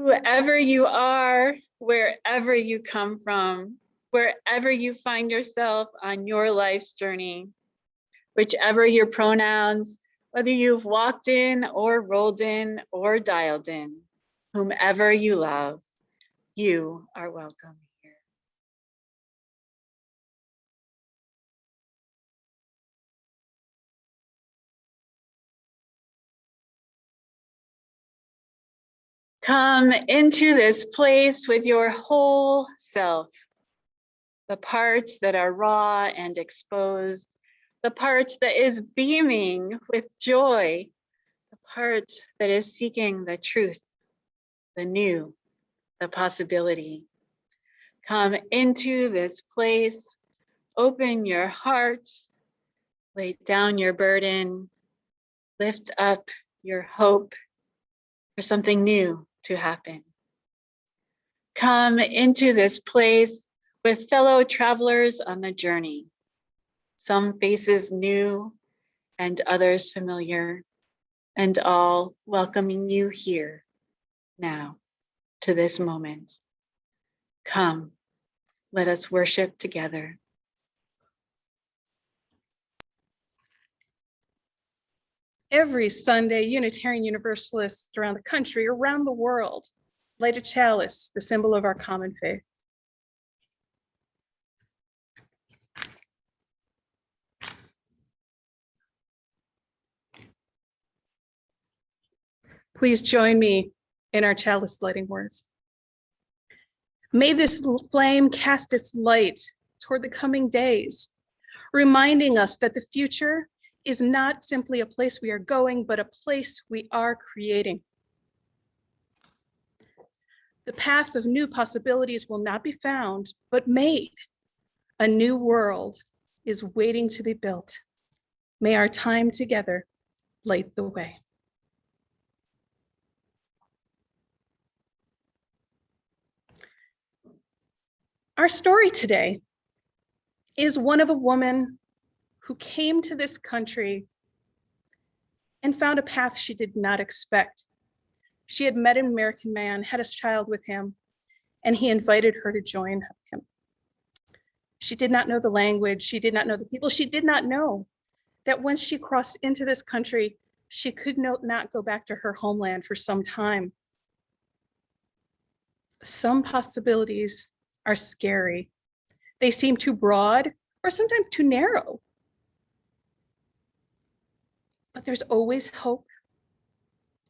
Whoever you are, wherever you come from, wherever you find yourself on your life's journey, whichever your pronouns, whether you've walked in or rolled in or dialed in, whomever you love, you are welcome here. Come into this place with your whole self, the parts that are raw and exposed, the part that is beaming with joy, the part that is seeking the truth, the new, the possibility. Come into this place, open your heart, lay down your burden, lift up your hope for something new to happen. Come into this place with fellow travelers on the journey, some faces new and others familiar, and all welcoming you here now to this moment. Come, let us worship together. Every Sunday, Unitarian Universalists around the country, around the world, light a chalice, the symbol of our common faith. Please join me in our chalice lighting words. May this flame cast its light toward the coming days, reminding us that the future is not simply a place we are going, but a place we are creating. The path of new possibilities will not be found, but made. A new world is waiting to be built. May our time together light the way. Our story today is one of a woman who came to this country and found a path she did not expect. She had met an American man, had a child with him, and he invited her to join him. She did not know the language. She did not know the people. She did not know that once she crossed into this country, she could not go back to her homeland for some time. Some possibilities are scary. They seem too broad or sometimes too narrow. But there's always hope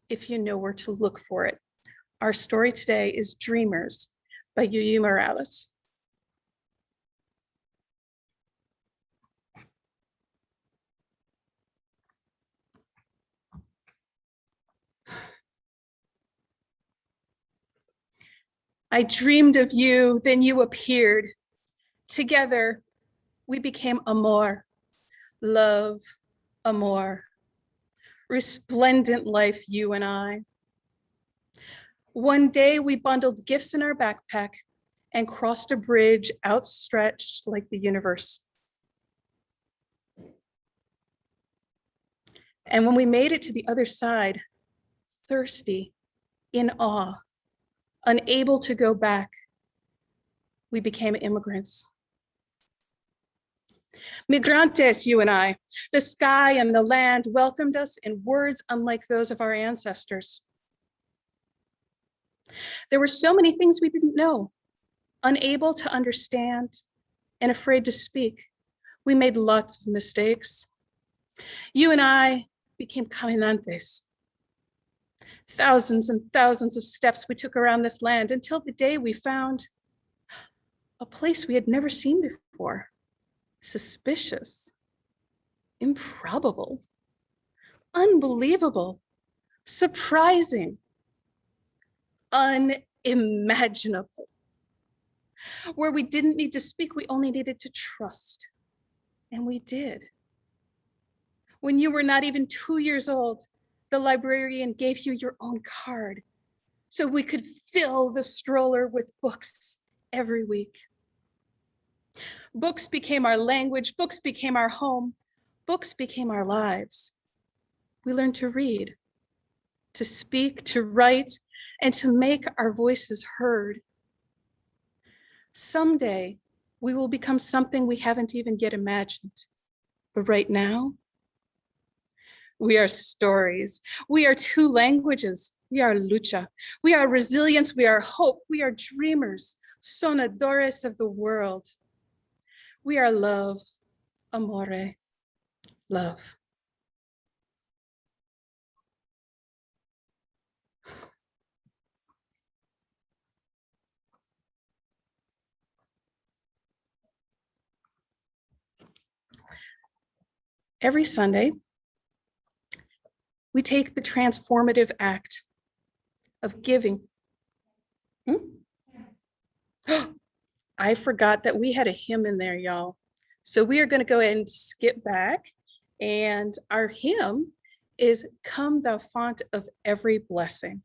if you know where to look for it. Our story today is Dreamers by Yuyu Morales. I dreamed of you, then you appeared. Together, we became amor, love, amor. Resplendent life, you and I. One day we bundled gifts in our backpack and crossed a bridge outstretched like the universe. And when we made it to the other side, thirsty, in awe, unable to go back, we became immigrants. Migrantes, you and I. The sky and the land welcomed us in words unlike those of our ancestors. There were so many things we didn't know, unable to understand and afraid to speak. We made lots of mistakes. You and I became caminantes. Thousands and thousands of steps we took around this land until the day we found a place we had never seen before. Suspicious, improbable, unbelievable, surprising, unimaginable. Where we didn't need to speak, we only needed to trust. And we did. When you were not even 2 years old, the librarian gave you your own card so we could fill the stroller with books every week. Books became our language, books became our home, books became our lives. We learned to read, to speak, to write, and to make our voices heard. Someday, we will become something we haven't even yet imagined. But right now, we are stories. We are two languages. We are lucha. We are resilience. We are hope. We are dreamers, sonadores of the world. We are love, amore, love. Every Sunday, we take the transformative act of giving. I forgot that we had a hymn in there, y'all. So we are going to go ahead and skip back. And our hymn is Come Thou Fount of Every Blessing.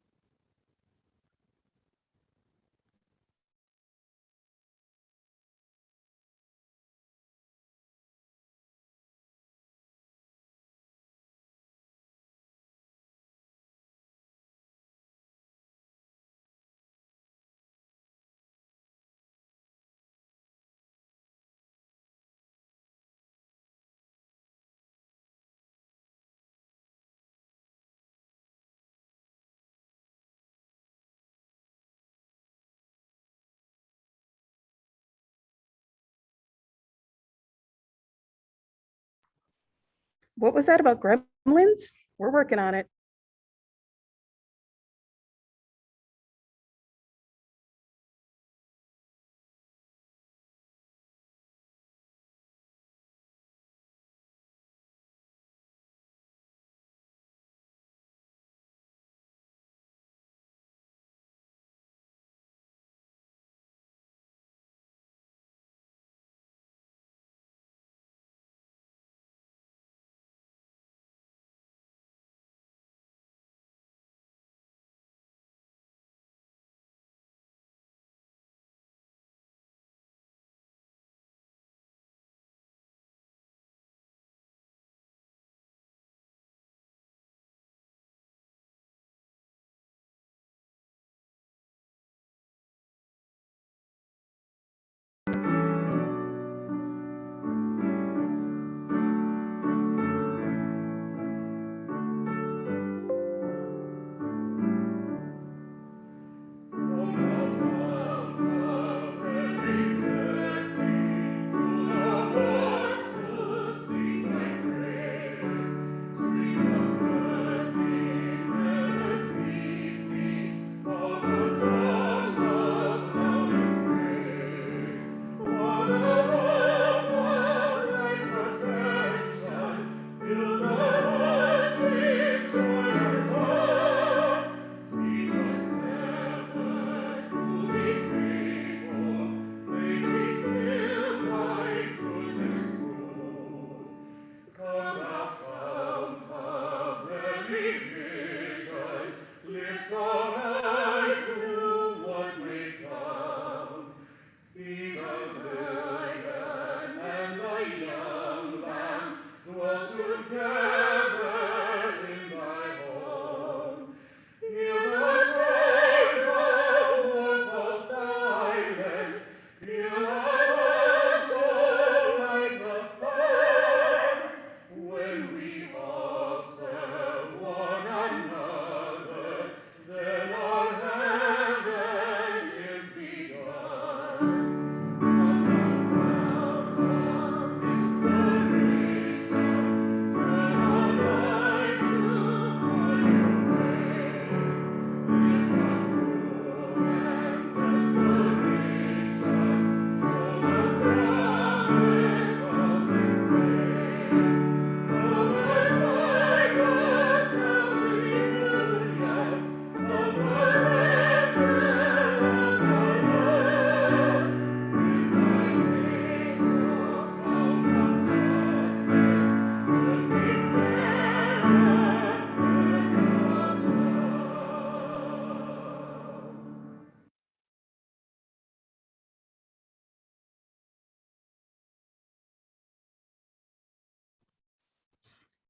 What was that about gremlins? We're working on it.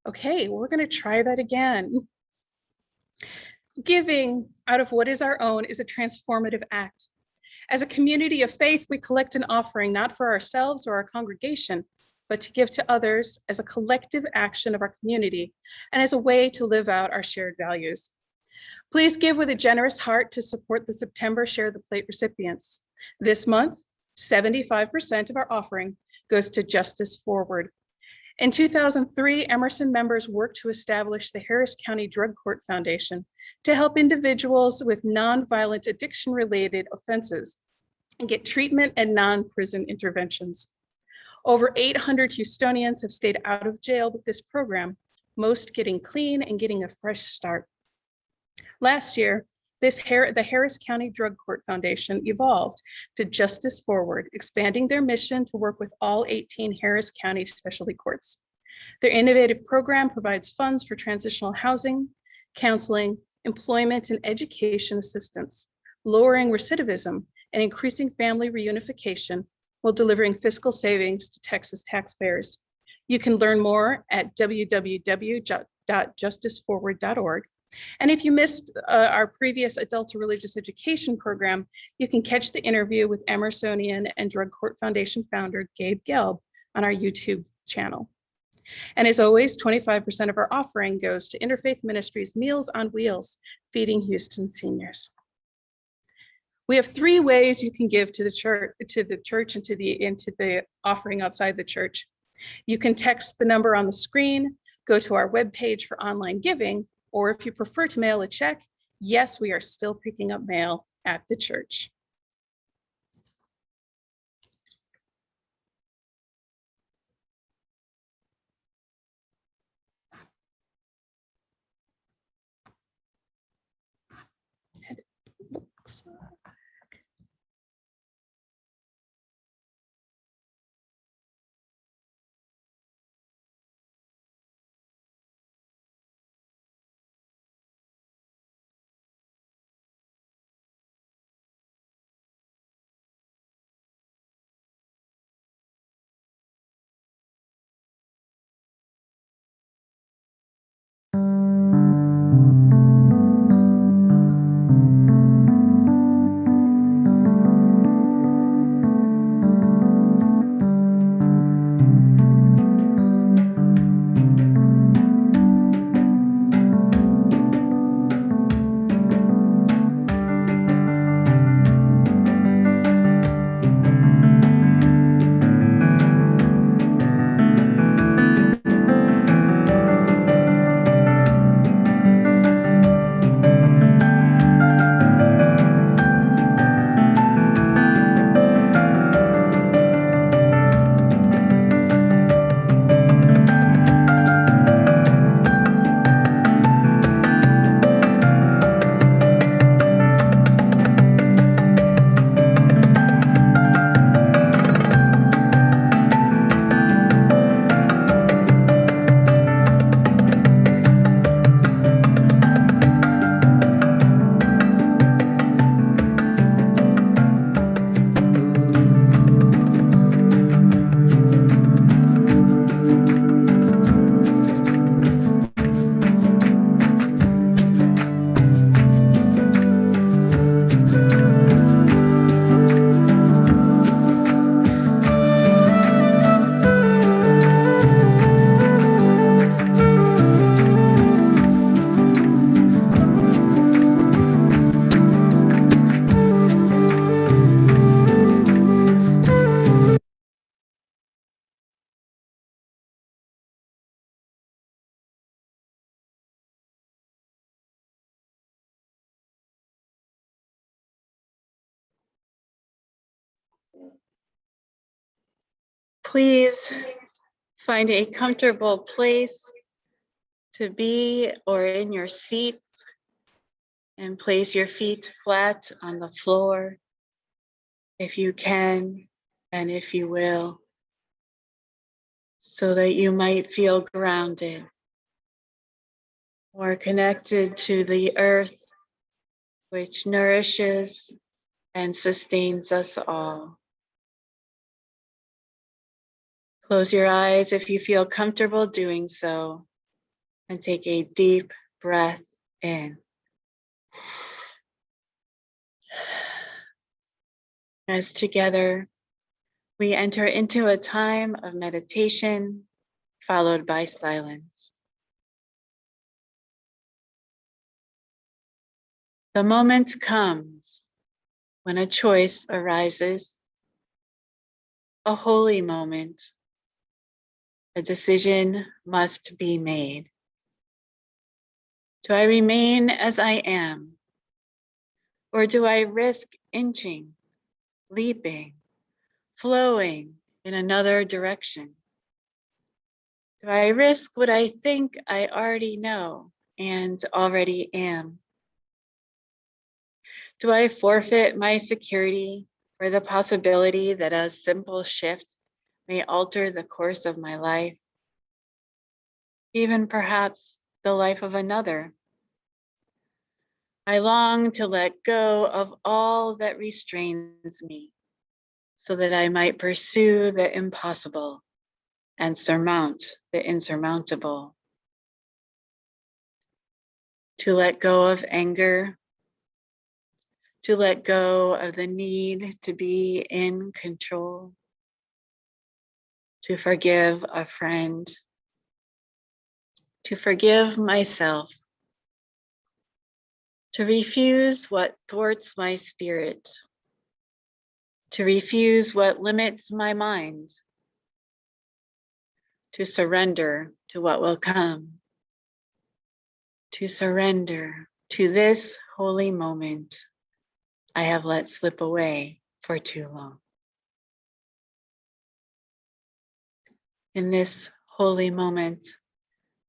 Okay, we're going to try that again. Giving out of what is our own is a transformative act. As a community of faith, we collect an offering not for ourselves or our congregation, but to give to others as a collective action of our community and as a way to live out our shared values. Please give with a generous heart to support the September Share the Plate recipients. This month, 75% of our offering goes to Justice Forward. In 2003, Emerson members worked to establish the Harris County Drug Court Foundation to help individuals with nonviolent addiction-related offenses get treatment and non-prison interventions. Over 800 Houstonians have stayed out of jail with this program, most getting clean and getting a fresh start. Last year, the Harris County Drug Court Foundation evolved to Justice Forward, expanding their mission to work with all 18 Harris County specialty courts. Their innovative program provides funds for transitional housing, counseling, employment, and education assistance, lowering recidivism and increasing family reunification while delivering fiscal savings to Texas taxpayers. You can learn more at www.justiceforward.org. And if you missed our previous adult religious education program, you can catch the interview with Emersonian and Drug Court Foundation founder Gabe Gelb on our YouTube channel. And as always, 25% of our offering goes to Interfaith Ministries Meals on Wheels, feeding Houston seniors. We have 3 ways you can give to the church and to the offering outside the church. You can text the number on the screen, go to our webpage for online giving, or if you prefer to mail a check, yes, we are still picking up mail at the church. It looks like Please find a comfortable place to be or in your seats and place your feet flat on the floor if you can and if you will, so that you might feel grounded or connected to the earth, which nourishes and sustains us all. Close your eyes if you feel comfortable doing so, and take a deep breath in. As together, we enter into a time of meditation followed by silence. The moment comes when a choice arises, a holy moment. A decision must be made. Do I remain as I am? Or do I risk inching, leaping, flowing in another direction? Do I risk what I think I already know and already am? Do I forfeit my security for the possibility that a simple shift may alter the course of my life, even perhaps the life of another? I long to let go of all that restrains me so that I might pursue the impossible and surmount the insurmountable. To let go of anger, to let go of the need to be in control, to forgive a friend, to forgive myself, to refuse what thwarts my spirit, to refuse what limits my mind, to surrender to what will come, to surrender to this holy moment I have let slip away for too long. In this holy moment,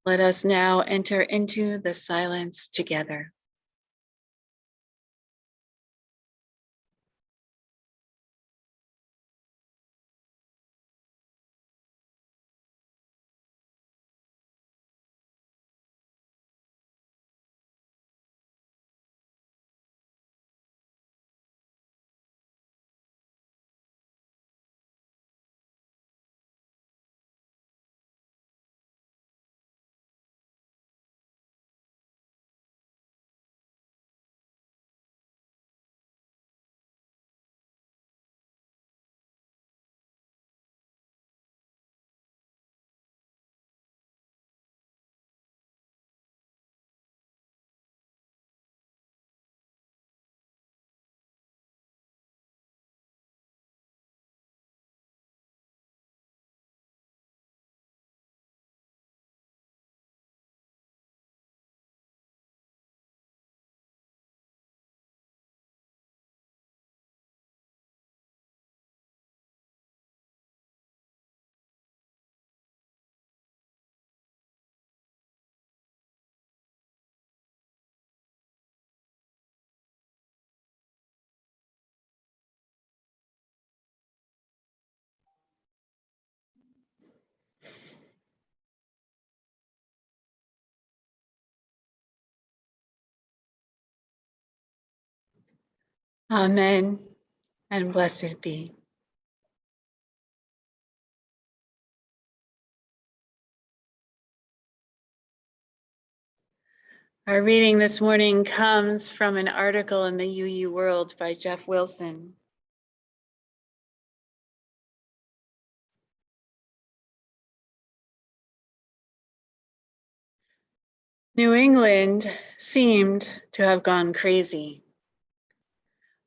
let us now enter into the silence together. Amen, and blessed be. Our reading this morning comes from an article in the Yuyu World by Jeff Wilson. New England seemed to have gone crazy.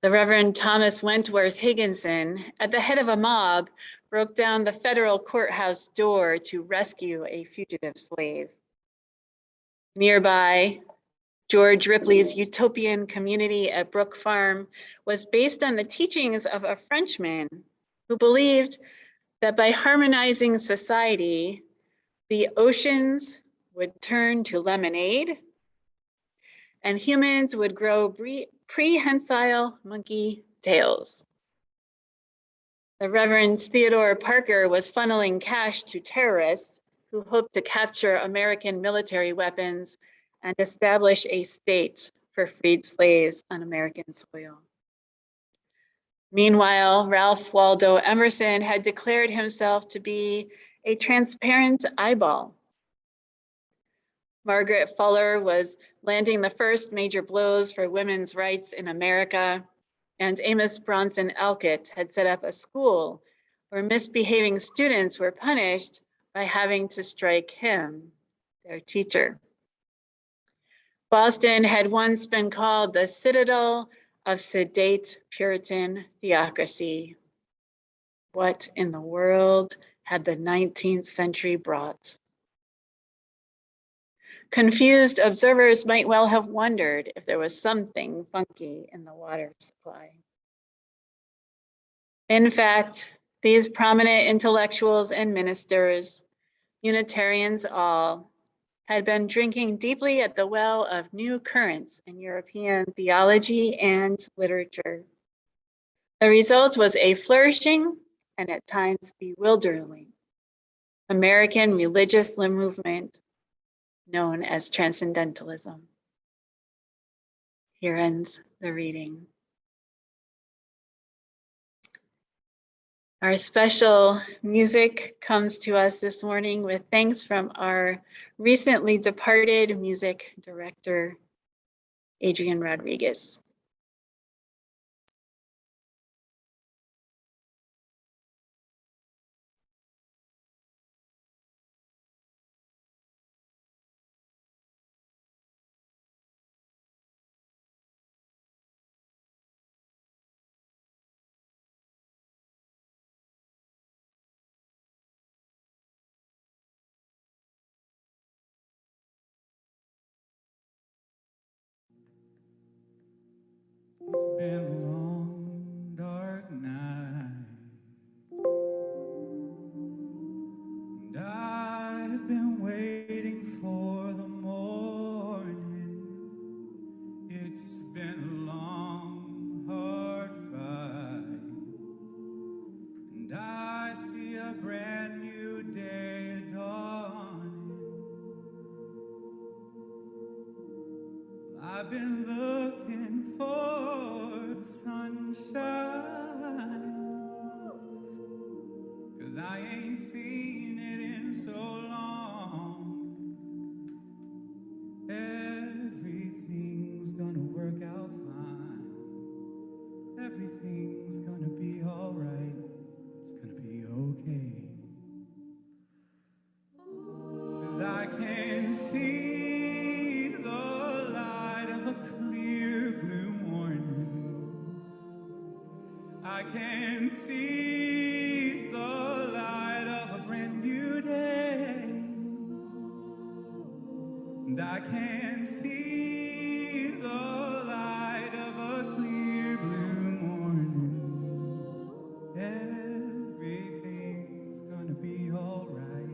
The Reverend Thomas Wentworth Higginson, at the head of a mob, broke down the federal courthouse door to rescue a fugitive slave. Nearby, George Ripley's utopian community at Brook Farm was based on the teachings of a Frenchman who believed that by harmonizing society, the oceans would turn to lemonade and humans would grow prehensile monkey tails. The Reverend Theodore Parker was funneling cash to terrorists who hoped to capture American military weapons and establish a state for freed slaves on American soil. Meanwhile, Ralph Waldo Emerson had declared himself to be a transparent eyeball. Margaret Fuller was landing the first major blows for women's rights in America, and Amos Bronson Alcott had set up a school where misbehaving students were punished by having to strike him, their teacher. Boston had once been called the citadel of sedate Puritan theocracy. What in the world had the 19th century brought? Confused observers might well have wondered if there was something funky in the water supply. In fact, these prominent intellectuals and ministers, Unitarians all, had been drinking deeply at the well of new currents in European theology and literature. The result was a flourishing and at times bewildering American religious movement known as Transcendentalism. Here ends the reading. Our special music comes to us this morning with thanks from our recently departed music director, Adrian Rodriguez. It's been a long, dark night, and I've been waiting for the morning. It's been a long, hard fight, and I see a brand new day dawning. I've been looking for sunshine, 'cause I ain't seen it in so long. Everything's gonna work out fine. Everything's gonna be alright. It's gonna be okay. 'Cause I can see the light of a clear blue morning. I can see the light of a brand new day. And I can see the light of a clear blue morning. Everything's gonna be alright.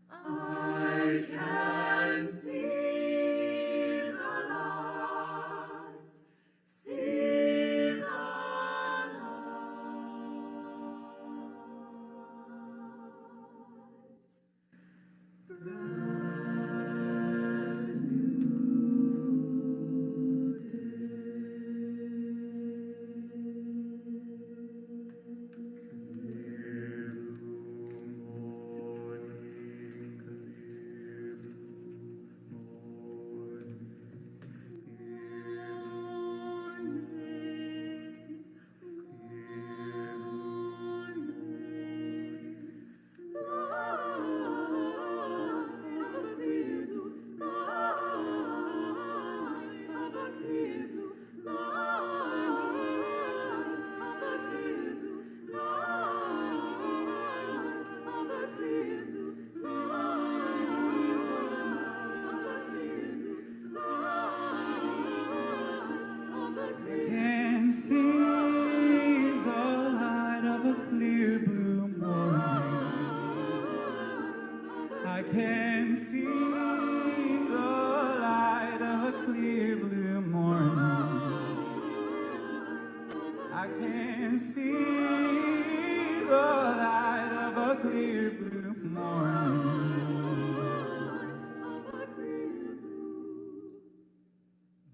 I can see the light, see the can see the light of a clear blue morning. I can see the light of a clear blue morning.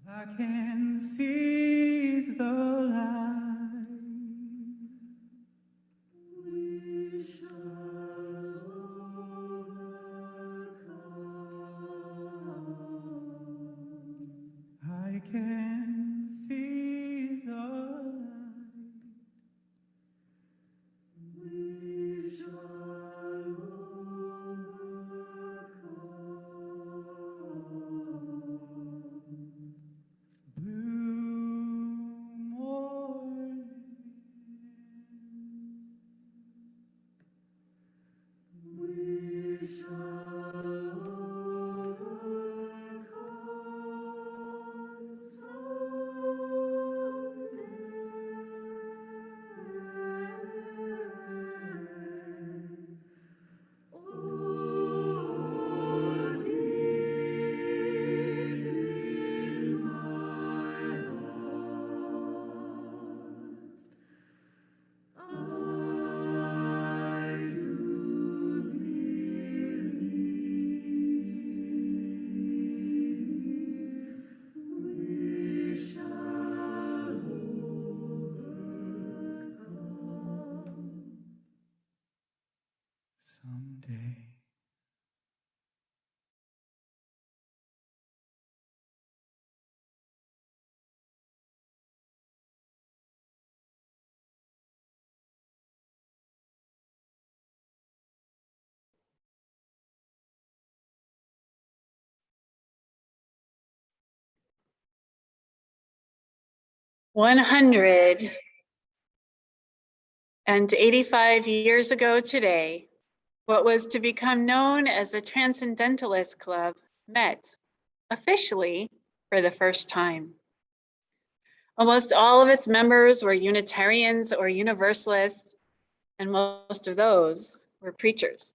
I can see the light. We shall 185 years ago today, what was to become known as the Transcendentalist Club met officially for the first time. Almost all of its members were Unitarians or Universalists, and most of those were preachers.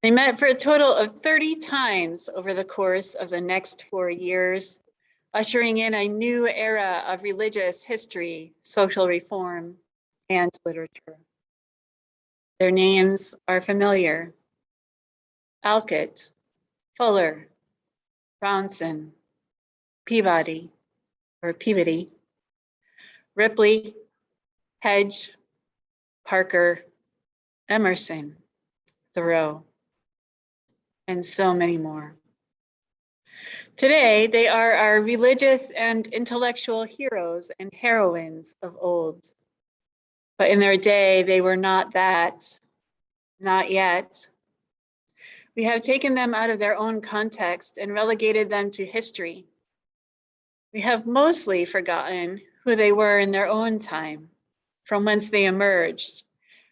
They met for a total of 30 times over the course of the next 4 years, ushering in a new era of religious history, social reform, and literature. Their names are familiar: Alcott, Fuller, Brownson, Peabody, Ripley, Hedge, Parker, Emerson, Thoreau, and so many more. Today, they are our religious and intellectual heroes and heroines of old. But in their day, they were not that, not yet. We have taken them out of their own context and relegated them to history. We have mostly forgotten who they were in their own time, from whence they emerged,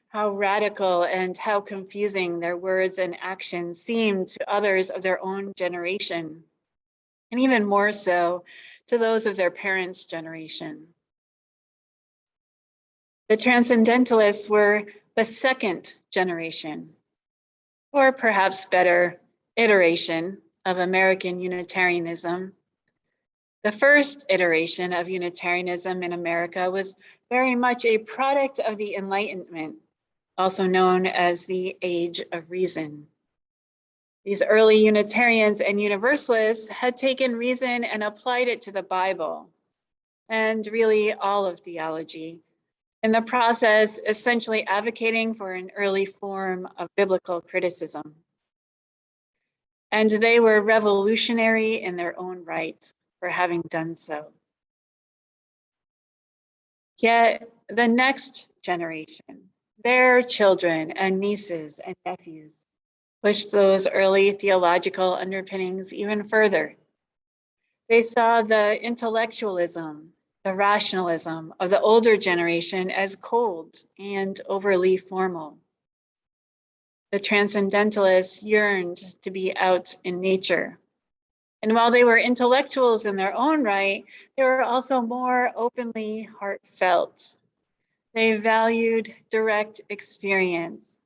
how radical and how confusing their words and actions seemed to others of their own generation, and even more so to those of their parents' generation. The Transcendentalists were the second generation, or perhaps better, iteration of American Unitarianism. The first iteration of Unitarianism in America was very much a product of the Enlightenment, also known as the Age of Reason. These early Unitarians and Universalists had taken reason and applied it to the Bible, and really all of theology, in the process essentially advocating for an early form of biblical criticism. And they were revolutionary in their own right for having done so. Yet the next generation, their children and nieces and nephews, pushed those early theological underpinnings even further. They saw the intellectualism, the rationalism of the older generation as cold and overly formal. The Transcendentalists yearned to be out in nature. And while they were intellectuals in their own right, they were also more openly heartfelt. They valued direct experience,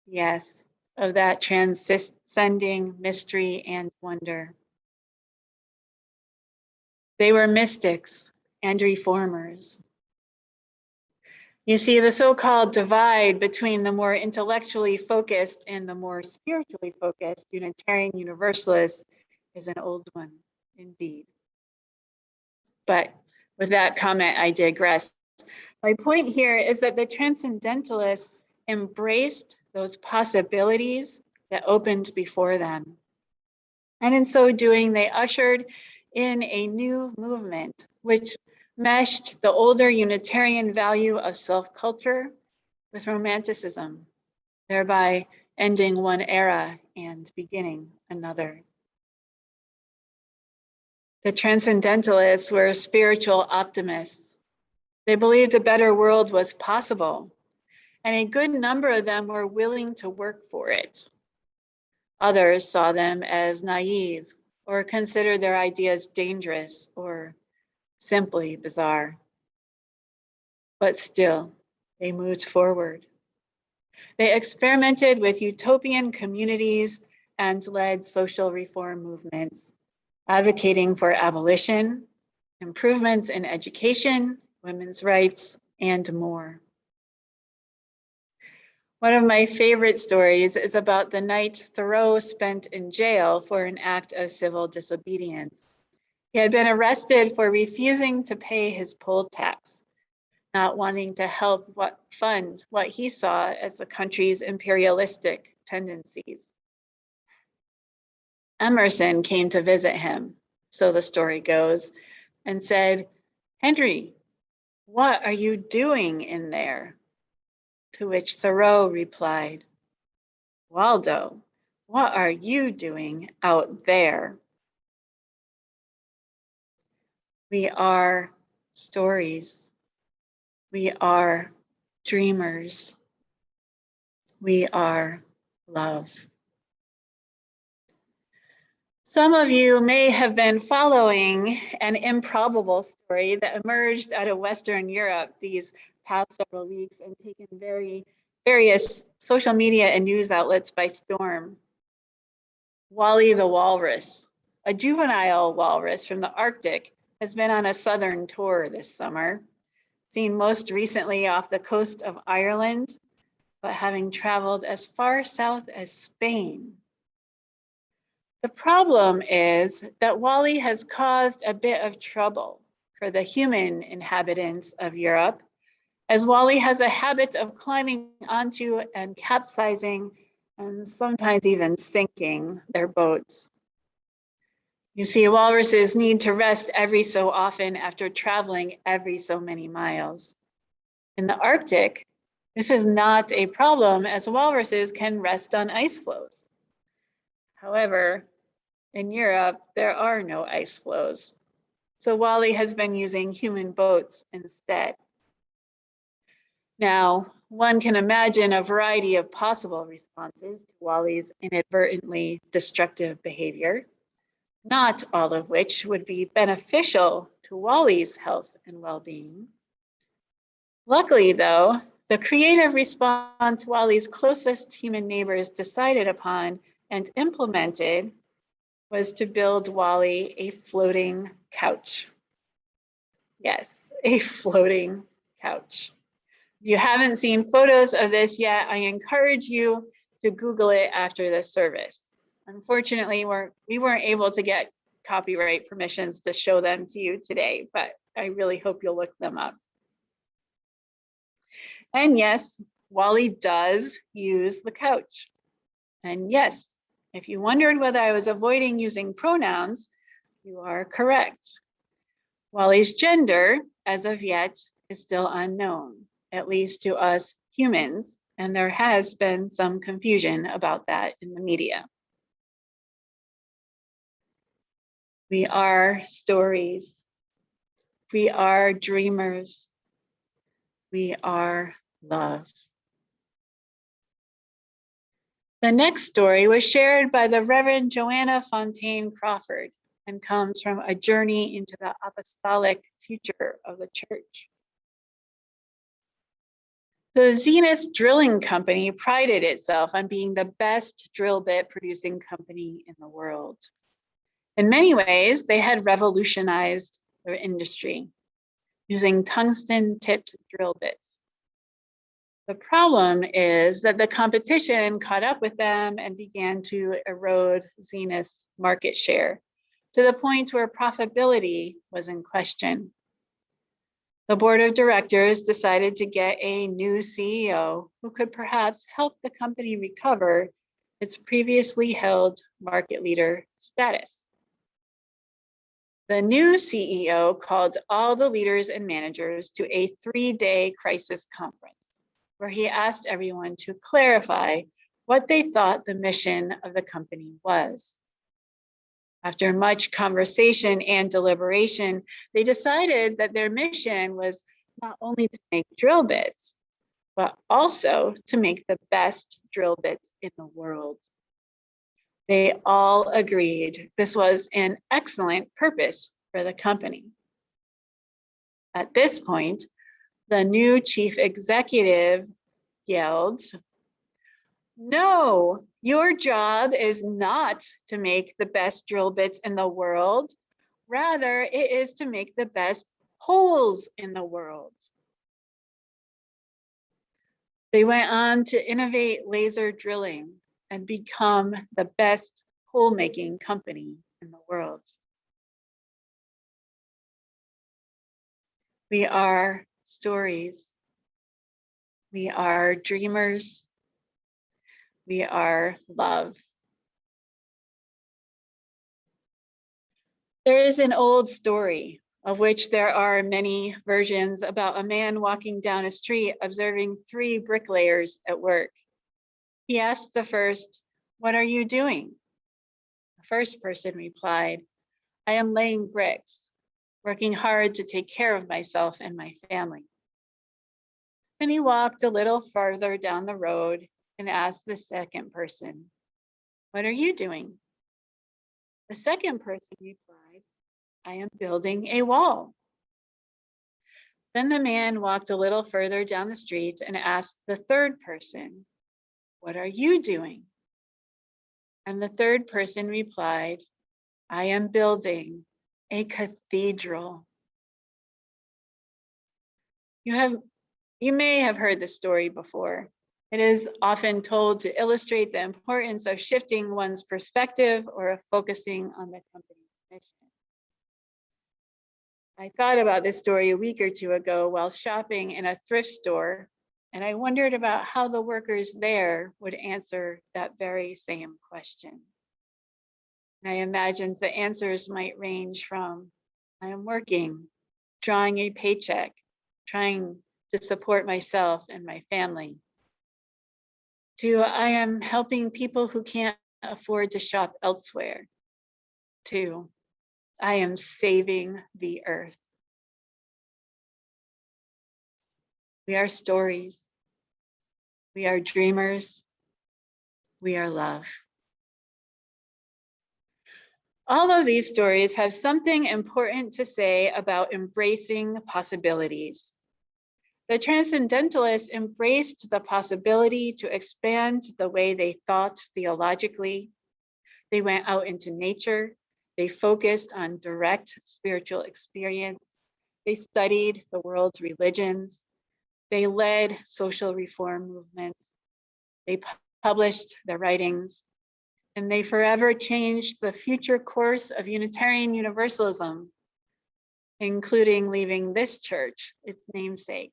yes, of that transcending mystery and wonder. They were mystics and reformers. You see, the so-called divide between the more intellectually focused and the more spiritually focused Unitarian Universalists is an old one, indeed. But with that comment, I digress. My point here is that the Transcendentalists embraced those possibilities that opened before them. And in so doing, they ushered in a new movement, which meshed the older Unitarian value of self-culture with Romanticism, thereby ending one era and beginning another. The Transcendentalists were spiritual optimists. They believed a better world was possible, and a good number of them were willing to work for it. Others saw them as naive or considered their ideas dangerous or simply bizarre. But still, they moved forward. They experimented with utopian communities and led social reform movements, advocating for abolition, improvements in education, women's rights, and more. One of my favorite stories is about the night Thoreau spent in jail for an act of civil disobedience. He had been arrested for refusing to pay his poll tax, not wanting to help fund what he saw as the country's imperialistic tendencies. Emerson came to visit him, so the story goes, and said, "Henry, what are you doing in there?" To which Thoreau replied, "Waldo, what are you doing out there?" We are stories. We are dreamers. We are love. Some of you may have been following an improbable story that emerged out of Western Europe these past several weeks and taken various social media and news outlets by storm. Wally the Walrus, a juvenile walrus from the Arctic, has been on a southern tour this summer, seen most recently off the coast of Ireland, but having traveled as far south as Spain. The problem is that Wally has caused a bit of trouble for the human inhabitants of Europe, as Wally has a habit of climbing onto and capsizing and sometimes even sinking their boats. You see, walruses need to rest every so often after traveling every so many miles. In the Arctic, this is not a problem as walruses can rest on ice floes. However, in Europe, there are no ice floes, so Wally has been using human boats instead. Now, one can imagine a variety of possible responses to Wally's inadvertently destructive behavior, not all of which would be beneficial to Wally's health and well-being. Luckily, though, the creative response Wally's closest human neighbors decided upon and implemented was to build Wally a floating couch. Yes, a floating couch. If you haven't seen photos of this yet, I encourage you to Google it after this service. Unfortunately, we weren't able to get copyright permissions to show them to you today, but I really hope you'll look them up. And yes, Wally does use the couch. And yes, if you wondered whether I was avoiding using pronouns, you are correct. Wally's gender, as of yet, is still unknown, at least to us humans, and there has been some confusion about that in the media. We are stories. We are dreamers. We are love. The next story was shared by the Reverend Joanna Fontaine Crawford and comes from a journey into the apostolic future of the church. The Zenith Drilling Company prided itself on being the best drill bit producing company in the world. In many ways, they had revolutionized their industry using tungsten-tipped drill bits. The problem is that the competition caught up with them and began to erode Zenith's market share to the point where profitability was in question. The board of directors decided to get a new CEO who could perhaps help the company recover its previously held market leader status. The new CEO called all the leaders and managers to a 3-day crisis conference, where he asked everyone to clarify what they thought the mission of the company was. After much conversation and deliberation, they decided that their mission was not only to make drill bits, but also to make the best drill bits in the world. They all agreed this was an excellent purpose for the company. At this point, the new chief executive yelled, "No, your job is not to make the best drill bits in the world. Rather, it is to make the best holes in the world." They went on to innovate laser drilling and become the best hole-making company in the world. We are stories. We are dreamers. We are love. There is an old story, of which there are many versions, about a man walking down a street observing 3 bricklayers at work. He asked the first, "What are you doing?" The first person replied, "I am laying bricks." working hard to take care of myself and my family. Then he walked a little farther down the road and asked the second person, "What are you doing?" The second person replied, "I am building a wall." Then the man walked a little further down the street and asked the third person, "What are you doing?" And the third person replied, "I am building a cathedral." You may have heard this story before. It is often told to illustrate the importance of shifting one's perspective or of focusing on the company's mission. I thought about this story a week or two ago while shopping in a thrift store, and I wondered about how the workers there would answer that very same question. And I imagined the answers might range from, "I am working, drawing a paycheck, trying to support myself and my family," to "I am helping people who can't afford to shop elsewhere," to "I am saving the earth." We are stories. We are dreamers. We are love. All of these stories have something important to say about embracing possibilities. The transcendentalists embraced the possibility to expand the way they thought theologically. They went out into nature. They focused on direct spiritual experience. They studied the world's religions. They led social reform movements. They published their writings, and they forever changed the future course of Unitarian Universalism, including leaving this church, its namesake.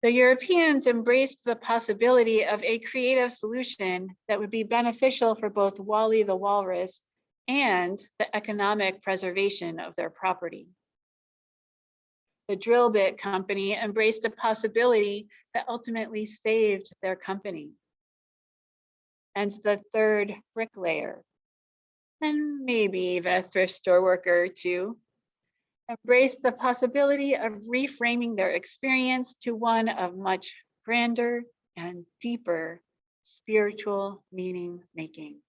The Europeans embraced the possibility of a creative solution that would be beneficial for both Wally the Walrus and the economic preservation of their property. The drill bit company embraced a possibility that ultimately saved their company. And the third bricklayer, and maybe even a thrift store worker or two, embraced the possibility of reframing their experience to one of much grander and deeper spiritual meaning making.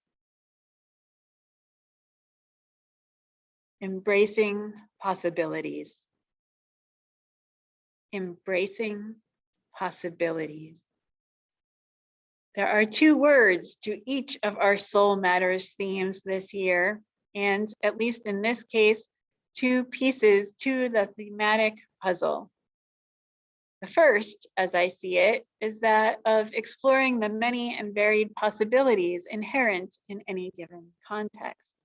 Embracing possibilities. Embracing possibilities. There are two words to each of our Soul Matters themes this year, and at least in this case, two pieces to the thematic puzzle. The first, as I see it, is that of exploring the many and varied possibilities inherent in any given context.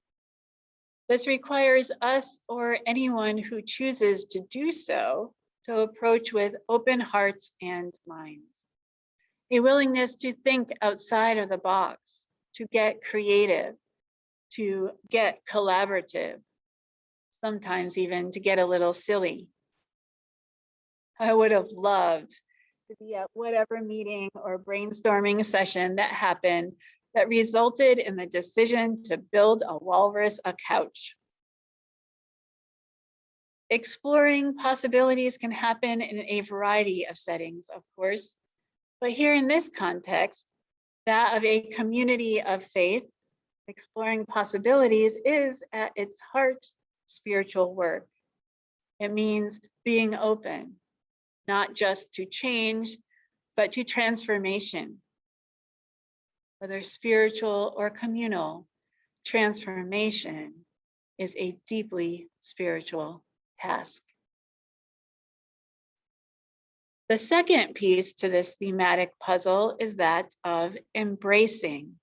This requires us or anyone who chooses to do so to approach with open hearts and minds. A willingness to think outside of the box, to get creative, to get collaborative, sometimes even to get a little silly. I would have loved to be at whatever meeting or brainstorming session that happened that resulted in the decision to build a walrus a couch. Exploring possibilities can happen in a variety of settings, of course, but here in this context, that of a community of faith, exploring possibilities is at its heart spiritual work. It means being open, not just to change, but to transformation. Whether spiritual or communal, transformation is a deeply spiritual task. The second piece to this thematic puzzle is that of embracing.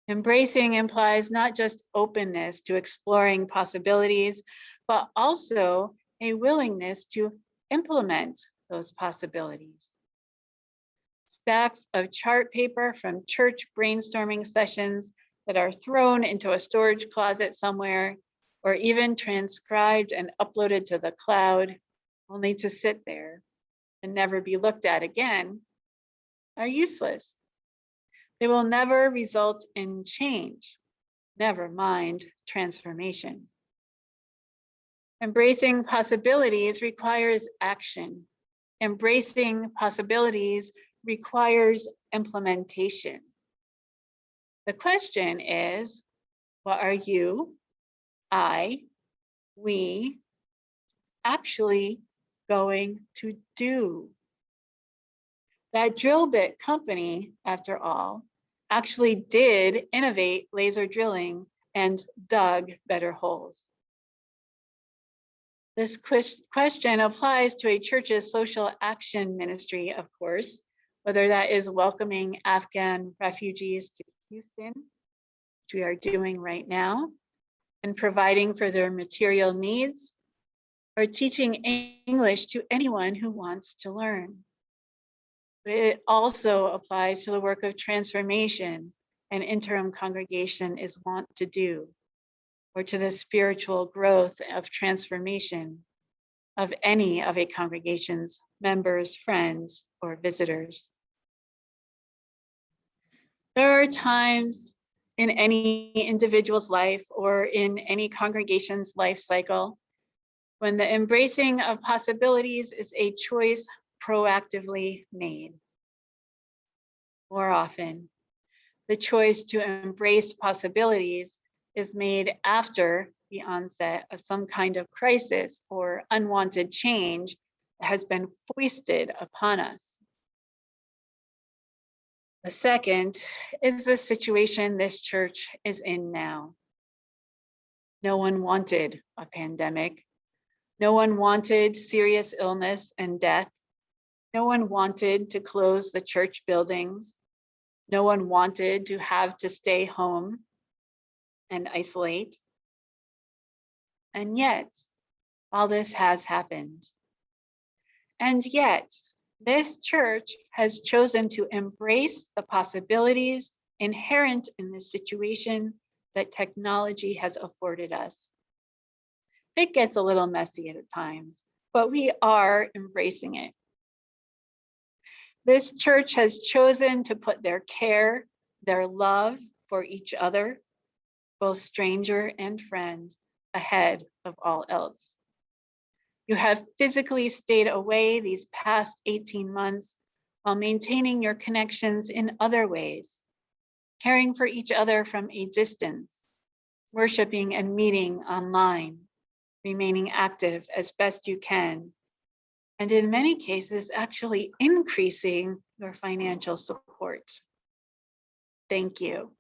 Embracing implies not just openness to exploring possibilities, but also a willingness to implement those possibilities. Stacks of chart paper from church brainstorming sessions that are thrown into a storage closet somewhere, or even transcribed and uploaded to the cloud, only to sit there and never be looked at again, are useless. They will never result in change. never mind transformation. Embracing possibilities requires action. Embracing possibilities requires implementation. The question is, what are you, I, we actually going to do? That drill bit company, after all, actually did innovate laser drilling and dug better holes. This question applies to a church's social action ministry, of course, whether that is welcoming Afghan refugees to Houston, which we are doing right now, and providing for their material needs, or teaching English to anyone who wants to learn. But it also applies to the work of transformation an interim congregation is wont to do, or to the spiritual growth of transformation of any of a congregation's members, friends, or visitors. There are times in any individual's life or in any congregation's life cycle when the embracing of possibilities is a choice proactively made. More often, the choice to embrace possibilities is made after the onset of some kind of crisis or unwanted change that has been foisted upon us. The second is the situation this church is in now. No one wanted a pandemic. No one wanted serious illness and death. No one wanted to close the church buildings. No one wanted to have to stay home and isolate. And yet, all this has happened. And yet, this church has chosen to embrace the possibilities inherent in this situation that technology has afforded us. It gets a little messy at times, but we are embracing it. This church has chosen to put their care, their love for each other, both stranger and friend, ahead of all else. You have physically stayed away these past 18 months while maintaining your connections in other ways, caring for each other from a distance, worshiping and meeting online, remaining active as best you can, and in many cases, actually increasing your financial support. Thank you.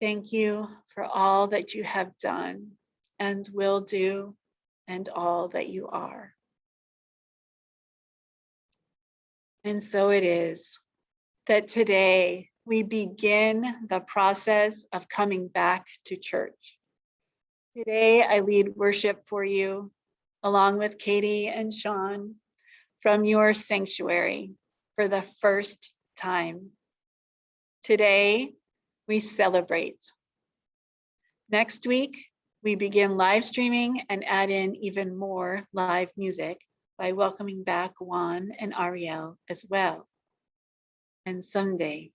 Thank you for all that you have done and will do and all that you are. And so it is that today we begin the process of coming back to church. Today I lead worship for you, along with Katie and Sean, from your sanctuary for the first time. Today, we celebrate. Next week, we begin live streaming and add in even more live music by welcoming back Juan and Ariel as well. And someday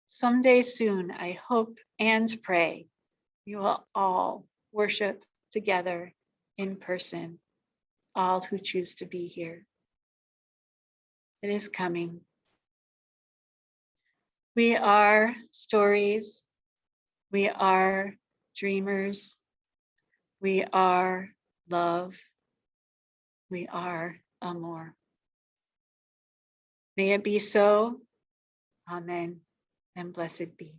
soon, I hope and pray you will all worship together in person, all who choose to be here. It is coming. We are stories. We are dreamers. We are love. We are amor. May it be so. Amen. And blessed be.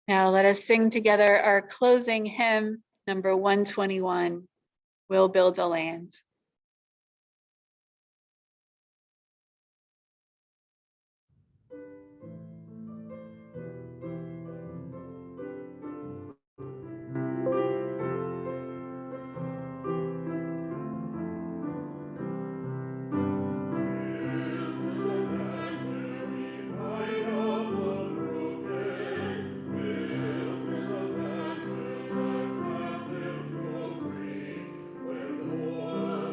Now let us sing together our closing hymn, number 121, We'll Build a Land. Where the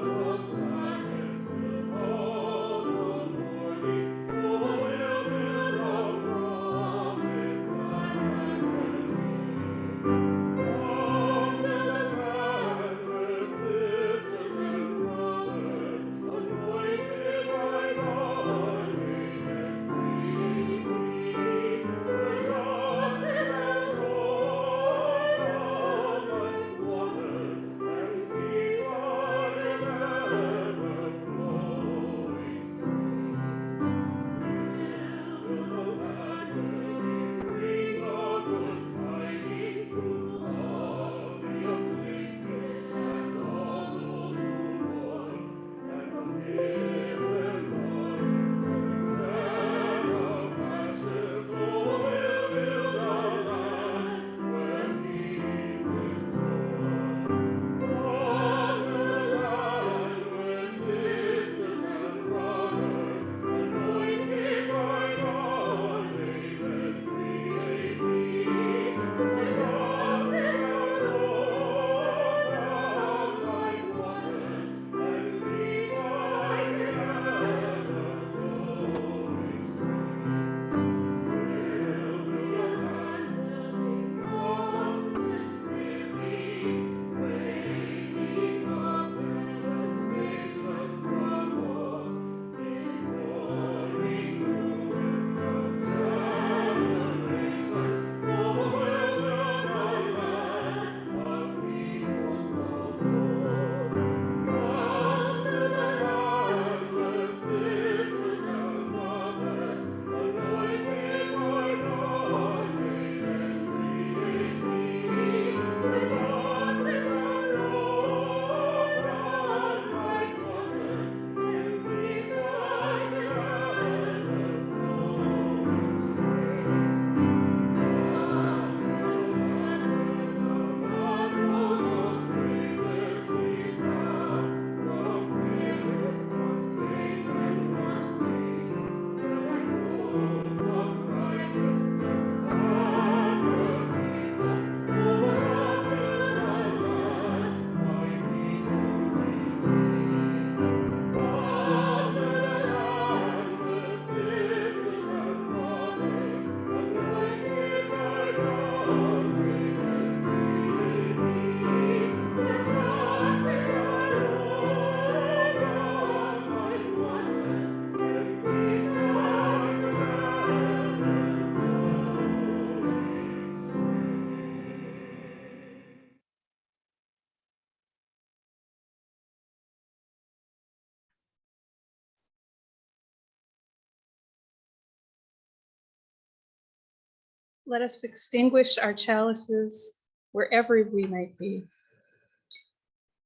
Let us extinguish our chalices wherever we might be.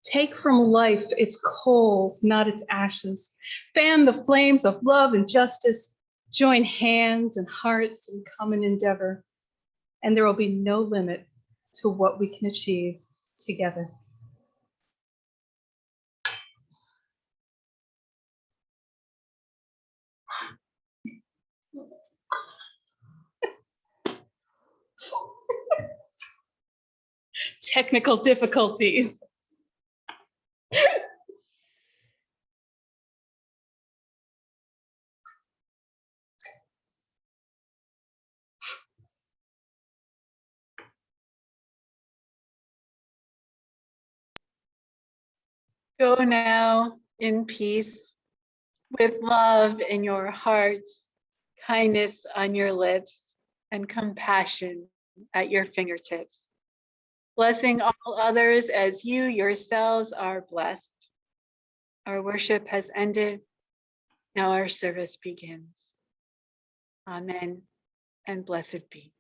Take from life its coals, not its ashes. Fan the flames of love and justice. Join hands and hearts in common endeavor. And there will be no limit to what we can achieve together. Technical difficulties. Go now in peace, with love in your hearts, kindness on your lips, and compassion at your fingertips. Blessing all others as you yourselves are blessed. Our worship has ended. Now our service begins. Amen and blessed be.